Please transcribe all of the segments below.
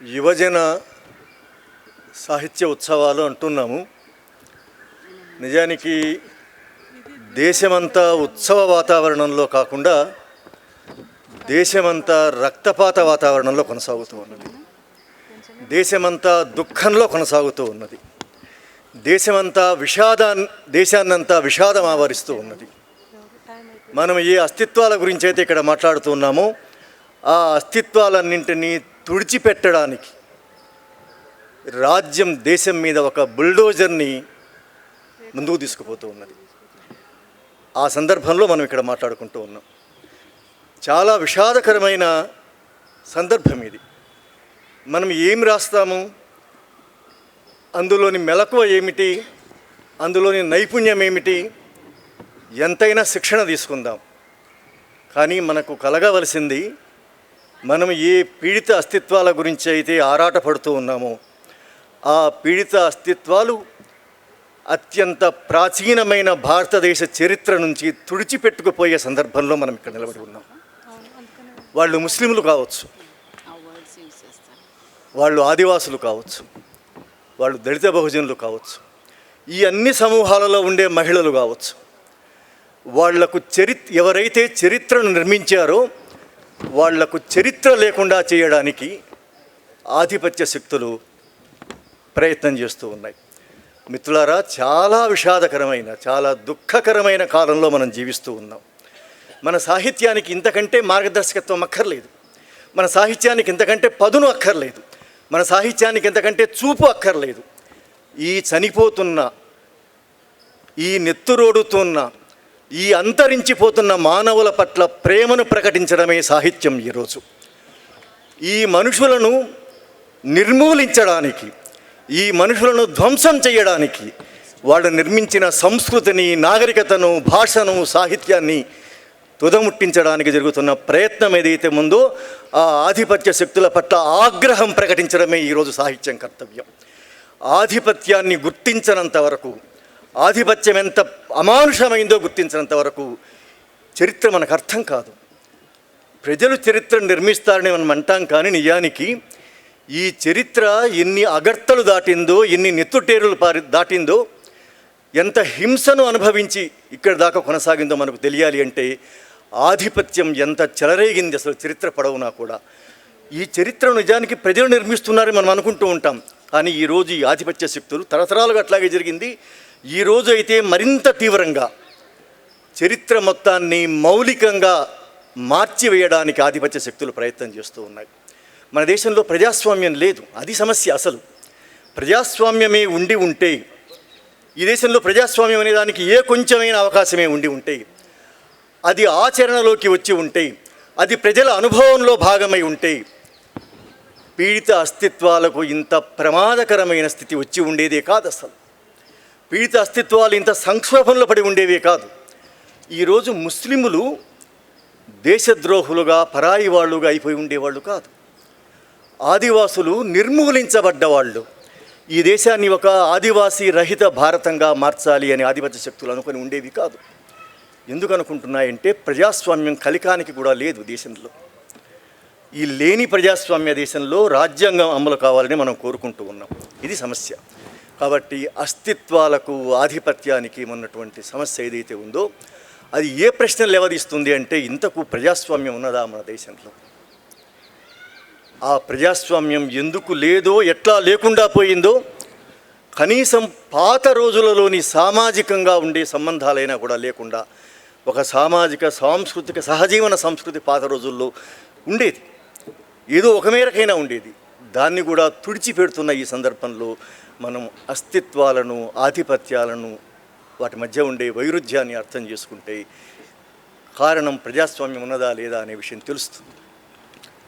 యువజన సాహిత్య ఉత్సవాలు అంటున్నాము. నిజానికి దేశమంతా ఉత్సవ వాతావరణంలో కాకుండా దేశమంతా రక్తపాత వాతావరణంలో కొనసాగుతూ ఉన్నది. దేశమంతా దుఃఖంలో కొనసాగుతూ ఉన్నది. దేశాన్నంతా విషాదం ఆవరిస్తూ ఉన్నది. మనం ఏ అస్తిత్వాల గురించి అయితే ఇక్కడ మాట్లాడుతున్నామో ఆ అస్తిత్వాలన్నింటినీ తుడిచిపెట్టడానికి రాజ్యం దేశం మీద ఒక బుల్డోజర్ని ముందుకు తీసుకుపోతూ ఉన్నది. ఆ సందర్భంలో మనం ఇక్కడ మాట్లాడుకుంటూ ఉన్నాం. చాలా విషాదకరమైన సందర్భం ఇది. మనం ఏం రాస్తాము, అందులోని మెలకువ ఏమిటి, అందులోని నైపుణ్యం ఏమిటి, ఎంతైనా శిక్షణ తీసుకుందాం. కానీ మనకు కలగవలసింది, మనం ఏ పీడిత అస్తిత్వాల గురించి అయితే ఆరాటపడుతూ ఉన్నామో ఆ పీడిత అస్తిత్వాలు అత్యంత ప్రాచీనమైన భారతదేశ చరిత్ర నుంచి తుడిచిపెట్టుకుపోయే సందర్భంలో మనం ఇక్కడ నిలబడి ఉన్నాం. వాళ్ళు ముస్లింలు కావచ్చు, వాళ్ళు ఆదివాసులు కావచ్చు, వాళ్ళు దళిత బహుజనులు కావచ్చు, ఈ అన్ని సమూహాలలో ఉండే మహిళలు కావచ్చు. వాళ్లకు ఎవరైతే చరిత్రను నిర్మించారో వాళ్లకు చరిత్ర లేకుండా చేయడానికి ఆధిపత్య శక్తులు ప్రయత్నం చేస్తూ ఉన్నాయి. మిత్రులారా, చాలా విషాదకరమైన, చాలా దుఃఖకరమైన కాలంలో మనం జీవిస్తూ ఉన్నాం. మన సాహిత్యానికి ఇంతకంటే మార్గదర్శకత్వం అక్కర్లేదు. మన సాహిత్యానికి ఇంతకంటే పదును అక్కర్లేదు. మన సాహిత్యానికి ఇంతకంటే చూపు అక్కర్లేదు. ఈ చనిపోతున్న, ఈ నెత్తురోడుతున్న, ఈ అంతరించిపోతున్న మానవుల పట్ల ప్రేమను ప్రకటించడమే సాహిత్యం. ఈరోజు ఈ మనుషులను నిర్మూలించడానికి, ఈ మనుషులను ధ్వంసం చేయడానికి వాళ్ళు నిర్మించిన సంస్కృతిని, నాగరికతను, భాషను, సాహిత్యాన్ని తుదముట్టించడానికి జరుగుతున్న ప్రయత్నం ఏదైతే ఉందో ఆ ఆధిపత్య శక్తుల పట్ల ఆగ్రహం ప్రకటించడమే ఈరోజు సాహిత్యం కర్తవ్యం. ఆధిపత్యాన్ని గుర్తించనంత వరకు, ఆధిపత్యం ఎంత అమానుషమైందో గుర్తించినంత వరకు చరిత్ర మనకు అర్థం కాదు. ప్రజలు చరిత్రను నిర్మిస్తారని మనం అంటాం, కానీ నిజానికి ఈ చరిత్ర ఎన్ని అగర్తలు దాటిందో, ఎన్ని నెత్తుటేరులు దాటిందో, ఎంత హింసను అనుభవించి ఇక్కడి దాకా కొనసాగిందో మనకు తెలియాలి అంటే ఆధిపత్యం ఎంత చెలరేగింది అసలు చరిత్ర పొడవునా కూడా. ఈ చరిత్రను నిజానికి ప్రజలు నిర్మిస్తున్నారని మనం అనుకుంటూ ఉంటాం, కానీ ఈరోజు ఈ ఆధిపత్య శక్తులు తరతరాలుగా అట్లాగే జరిగింది. ఈరోజు అయితే మరింత తీవ్రంగా చరిత్ర మొత్తాన్ని మౌలికంగా మార్చివేయడానికి ఆధిపత్య శక్తులు ప్రయత్నం చేస్తూ ఉన్నాయి. మన దేశంలో ప్రజాస్వామ్యం లేదు, అది సమస్య. అసలు ప్రజాస్వామ్యమే ఉండి ఉంటే, ఈ దేశంలో ప్రజాస్వామ్యం అనే దానికి ఏ కొంచెమైన అవకాశమే ఉండి ఉంటే, అది ఆచరణలోకి వచ్చి ఉంటే, అది ప్రజల అనుభవంలో భాగమై ఉంటే, పీడిత అస్తిత్వాలకు ఇంత ప్రమాదకరమైన స్థితి వచ్చి ఉండేదే కాదు. అసలు పీడిత అస్తిత్వాలు ఇంత సంక్షోభంలో పడి ఉండేవే కాదు. ఈరోజు ముస్లిములు దేశద్రోహులుగా, పరాయి వాళ్ళుగా అయిపోయి ఉండేవాళ్ళు కాదు. ఆదివాసులు నిర్మూలించబడ్డవాళ్ళు. ఈ దేశాన్ని ఒక ఆదివాసీ రహిత భారతంగా మార్చాలి అని ఆధిపత్య శక్తులు అనుకొని ఉండేవి కాదు. ఎందుకు అనుకుంటున్నాయంటే ప్రజాస్వామ్యం కలికానికి కూడా లేదు దేశంలో. ఈ లేని ప్రజాస్వామ్య దేశంలో రాజ్యాంగం అమలు కావాలని మనం కోరుకుంటూ ఉన్నాం. ఇది సమస్య. కాబట్టి అస్తిత్వాలకు, ఆధిపత్యానికి ఉన్నటువంటి సమస్య ఏదైతే ఉందో అది ఏ ప్రశ్నలు లేవదీస్తుంది అంటే, ఇంతకు ప్రజాస్వామ్యం ఉన్నదా మన దేశంలో? ఆ ప్రజాస్వామ్యం ఎందుకు లేదో, ఎట్లా లేకుండా పోయిందో, కనీసం పాత రోజులలోని సామాజికంగా ఉండే సంబంధాలైనా కూడా లేకుండా ఒక సామాజిక, సాంస్కృతిక, సహజీవన సంస్కృతి పాత రోజుల్లో ఉండేది. ఏదో ఒక మేరకైనా ఉండేది. దాన్ని కూడా తుడిచిపెడుతున్న ఈ సందర్భంలో మనం అస్తిత్వాలను, ఆధిపత్యాలను, వాటి మధ్య ఉండే వైరుధ్యాన్ని అర్థం చేసుకుంటే కారణం ప్రజాస్వామ్యం ఉన్నదా లేదా అనే విషయం తెలుస్తుంది.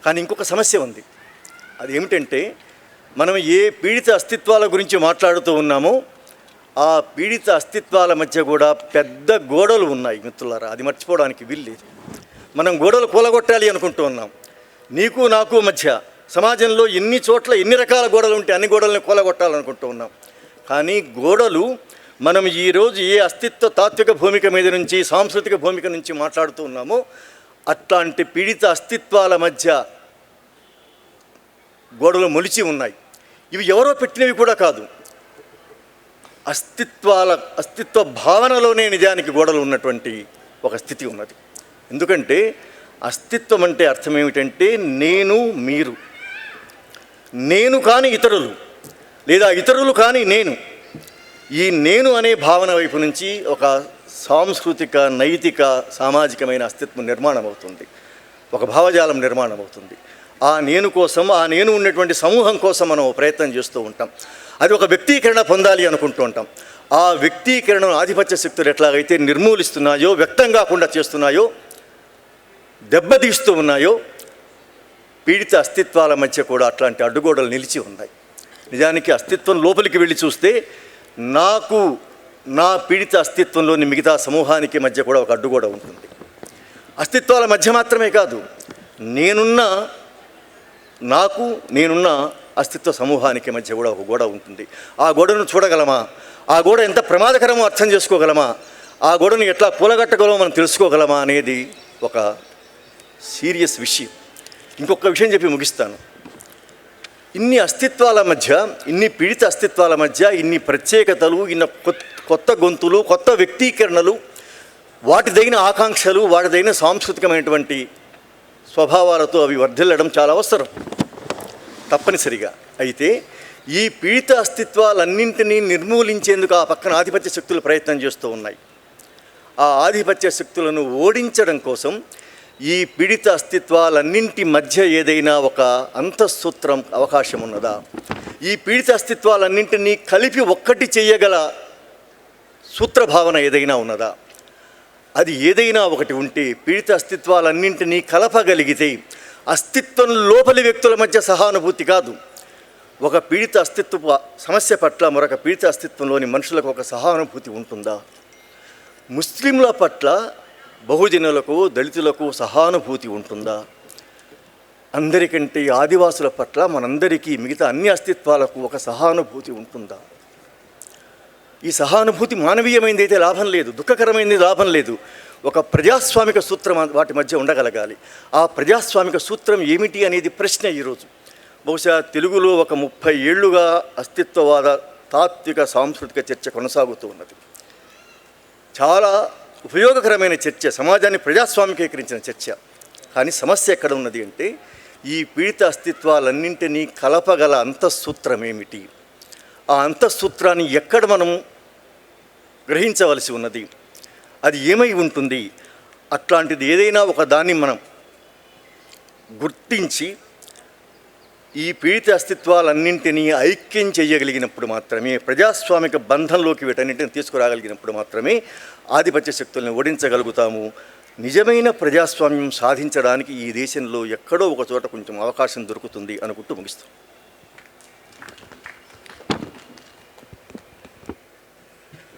కానీ ఇంకొక సమస్య ఉంది. అది ఏమిటంటే, మనం ఏ పీడిత అస్తిత్వాల గురించి మాట్లాడుతూ ఉన్నామో ఆ పీడిత అస్తిత్వాల మధ్య కూడా పెద్ద గోడలు ఉన్నాయి మిత్రులారా. అది మర్చిపోవడానికి వీల్లేదు. మనం గోడలు కూలగొట్టాలి అనుకుంటూ ఉన్నాం. నీకు నాకు మధ్య సమాజంలో ఎన్ని చోట్ల ఎన్ని రకాల గోడలు ఉంటే అన్ని గోడలను కూలగొట్టాలనుకుంటూ ఉన్నాం. కానీ గోడలు మనం ఈరోజు ఏ అస్తిత్వ తాత్విక భూమిక మీద నుంచి, సాంస్కృతిక భూమిక నుంచి మాట్లాడుతూ ఉన్నామో అట్లాంటి పీడిత అస్తిత్వాల మధ్య గోడలు మొలిచి ఉన్నాయి. ఇవి ఎవరో పెట్టినవి కూడా కాదు. అస్తిత్వ భావనలోనే నిజానికి గోడలు ఉన్నటువంటి ఒక స్థితి ఉన్నది. ఎందుకంటే అస్తిత్వం అంటే అర్థం ఏమిటంటే నేను, మీరు, నేను కాని ఇతరులు, లేదా ఇతరులు కాని నేను. ఈ నేను అనే భావన వైపు నుంచి ఒక సాంస్కృతిక, నైతిక, సామాజికమైన అస్తిత్వం నిర్మాణం అవుతుంది, ఒక భావజాలం నిర్మాణం అవుతుంది. ఆ నేను కోసం, ఆ నేను ఉన్నటువంటి సమూహం కోసం మనం ప్రయత్నం చేస్తూ ఉంటాం. అది ఒక వ్యక్తీకరణ పొందాలి అనుకుంటూ ఉంటాం. ఆ వ్యక్తీకరణను ఆధిపత్య శక్తులు ఎట్లాగైతే నిర్మూలిస్తున్నాయో, వ్యక్తం కాకుండా చేస్తున్నాయో, దెబ్బతీస్తూ ఉన్నాయో, పీడిత అస్తిత్వాల మధ్య కూడా అట్లాంటి అడ్డుగోడలు నిలిచి ఉన్నాయి. నిజానికి అస్తిత్వం లోపలికి వెళ్ళి చూస్తే నాకు, నా పీడిత అస్తిత్వంలోని మిగతా సమూహానికి మధ్య కూడా ఒక అడ్డుగోడ ఉంటుంది. అస్తిత్వాల మధ్య మాత్రమే కాదు, నేనున్న అస్తిత్వ సమూహానికి మధ్య కూడా ఒక గోడ ఉంటుంది. ఆ గోడను చూడగలమా? ఆ గోడ ఎంత ప్రమాదకరమో అర్థం చేసుకోగలమా? ఆ గోడను ఎట్లా కూలగట్టగలమో మనం తెలుసుకోగలమా అనేది ఒక సీరియస్ విషయం. ఇంకొక విషయం చెప్పి ముగిస్తాను. ఇన్ని అస్తిత్వాల మధ్య, ఇన్ని పీడిత అస్తిత్వాల మధ్య ఇన్ని ప్రత్యేకతలు, ఇన్ని కొత్త గొంతులు, కొత్త వ్యక్తీకరణలు, వాటిదైన ఆకాంక్షలు, వాటిదైన సాంస్కృతికమైనటువంటి స్వభావాలతో అవి వర్ధిల్లడం చాలా అవసరం, తప్పనిసరిగా. అయితే ఈ పీడిత అస్తిత్వాలన్నింటినీ నిర్మూలించేందుకు ఆ పక్కన ఆధిపత్య శక్తులు ప్రయత్నం చేస్తూ ఉన్నాయి. ఆ ఆధిపత్య శక్తులను ఓడించడం కోసం ఈ పీడిత అస్తిత్వాలన్నింటి మధ్య ఏదైనా ఒక అంతఃసూత్రం అవకాశం ఉన్నదా? ఈ పీడిత అస్తిత్వాలన్నింటినీ కలిపి ఒక్కటి చేయగల సూత్రభావన ఏదైనా ఉన్నదా? అది ఏదైనా ఒకటి ఉంటే, పీడిత అస్తిత్వాలన్నింటినీ కలపగలిగితే, అస్తిత్వం లోపలి వ్యక్తుల మధ్య సహానుభూతి కాదు, ఒక పీడిత అస్తిత్వ సమస్య పట్ల మరొక పీడిత అస్తిత్వంలోని మనుషులకు ఒక సహానుభూతి ఉంటుందా? ముస్లింల పట్ల బహుజనులకు, దళితులకు సహానుభూతి ఉంటుందా? అందరికంటే ఆదివాసుల పట్ల మనందరికీ, మిగతా అన్ని అస్తిత్వాలకు ఒక సహానుభూతి ఉంటుందా? ఈ సహానుభూతి మానవీయమైనది అయితే లాభం లేదు, దుఃఖకరమైనది లాభం లేదు. ఒక ప్రజాస్వామిక సూత్రం వాటి మధ్య ఉండగలగాలి. ఆ ప్రజాస్వామిక సూత్రం ఏమిటి అనేది ప్రశ్న ఈరోజు. బహుశా తెలుగులో ఒక 30 ఏళ్లుగా అస్తిత్వవాద తాత్విక సాంస్కృతిక చర్చ కొనసాగుతూ ఉన్నది. చాలా ఉపయోగకరమైన చర్చ, సమాజాన్ని ప్రజాస్వామికీకరించిన చర్చ. కానీ సమస్య ఎక్కడ ఉన్నది అంటే, ఈ పీడిత అస్తిత్వాలన్నింటినీ కలపగల అంతఃసూత్రం ఏమిటి? ఆ అంతఃసూత్రాన్ని ఎక్కడ మనం గ్రహించవలసి ఉన్నది? అది ఏమై ఉంటుంది? అట్లాంటిది ఏదైనా ఒక దాన్ని మనం గుర్తించి ఈ పీడిత అస్తిత్వాలన్నింటినీ ఐక్యం చేయగలిగినప్పుడు మాత్రమే, ప్రజాస్వామిక బంధంలోకి వీటన్నింటిని తీసుకురాగలిగినప్పుడు మాత్రమే ఆధిపత్య శక్తులను ఓడించగలుగుతాము. నిజమైన ప్రజాస్వామ్యం సాధించడానికి ఈ దేశంలో ఎక్కడో ఒక చోట కొంచెం అవకాశం దొరుకుతుంది అనుకుంటూ ముగిస్తాం.